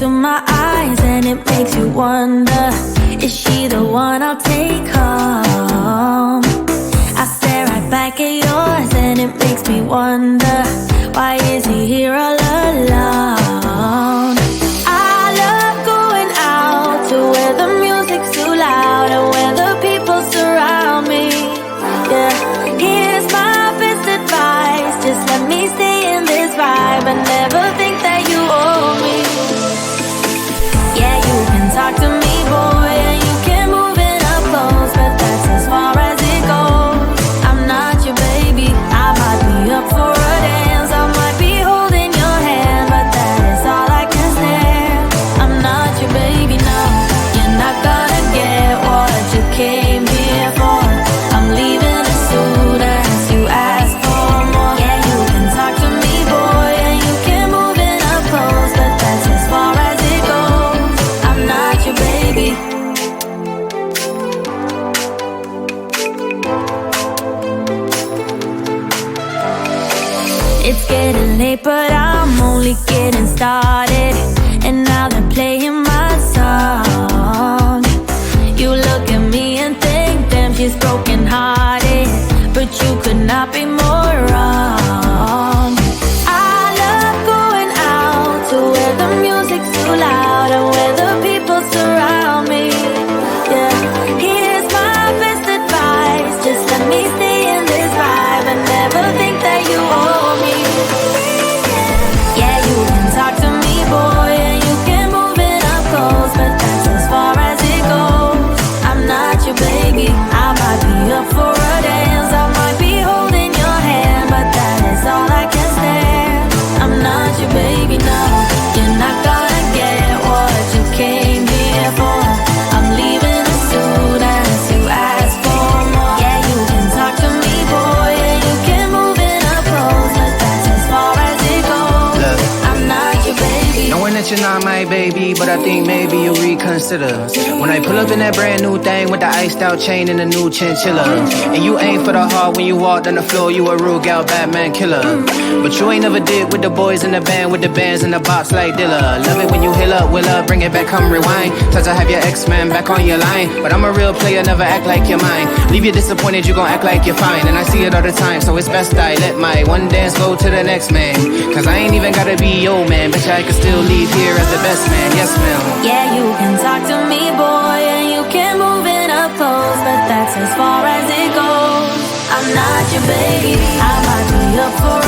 into my eyes and it makes you wonder, is she the one I'll take home? I stare right back at yours and it makes me wonder, why is he here all alone? I love going out to where the music's too loud and where the people surround me. Yeah, here's my best advice, just let me stay in this vibe and never think that you owe me. Yeah, you can talk to me, boy, and you can move it up close, but that's as far as it goes. I'm not your baby, I might be up for a dance, I might be holding your hand, but that is all I can stand. I'm not your baby, no, you're not gonna get what you came here for. I'm leaving as soon as you ask for more. Yeah, you can talk to me, boy, and you can move it up close, but that's as far as it goes. I'm not your baby. It's getting late, but I'm only getting started, and now they're playing my song. You look at me and think, damn, she's broken hearted, but you could not be more wrong. I love going out to where the music's too loud and where the people surround me. Yeah, here's my best advice, just let me stay in this vibe and never think that you owe me. Yeah, you can talk to me, boy, and you can move it up close, but that's as far as it goes. I'm not your baby, I might be up for a dance, I might be holding your hand, but that is all I can stand. I'm not your baby, no, you're not gonna get what you came here for. I'm leaving as soon as you ask for more. Yeah, you can talk to me, boy, and you can move it up close, but that's as far as it goes. Look, I'm not your baby. knowing that you're not my baby, but I think maybe you'll reconsider when I pull up in that brand new thing with the iced out chain and the new chinchilla. And you aim for the heart when you walked on the floor, you a real gal Batman killer. But you ain't never did with the boys in the band, with the bands in the box like Dilla. Love it when you heal up, will up, bring it back, come rewind. Touch to have your X-Man back on your line, but I'm a real player, never act like you're mine. Leave you disappointed, you gon' act like you're fine, and I see it all the time, so it's best I let my one dance go to the next man. Cause I ain't even gotta be your man, bitch, I can still leave here as the best man, yes ma'am. Yeah, you can talk to me, boy, and you can move it up close, but that's as far as it goes. I'm not your baby, I might be up for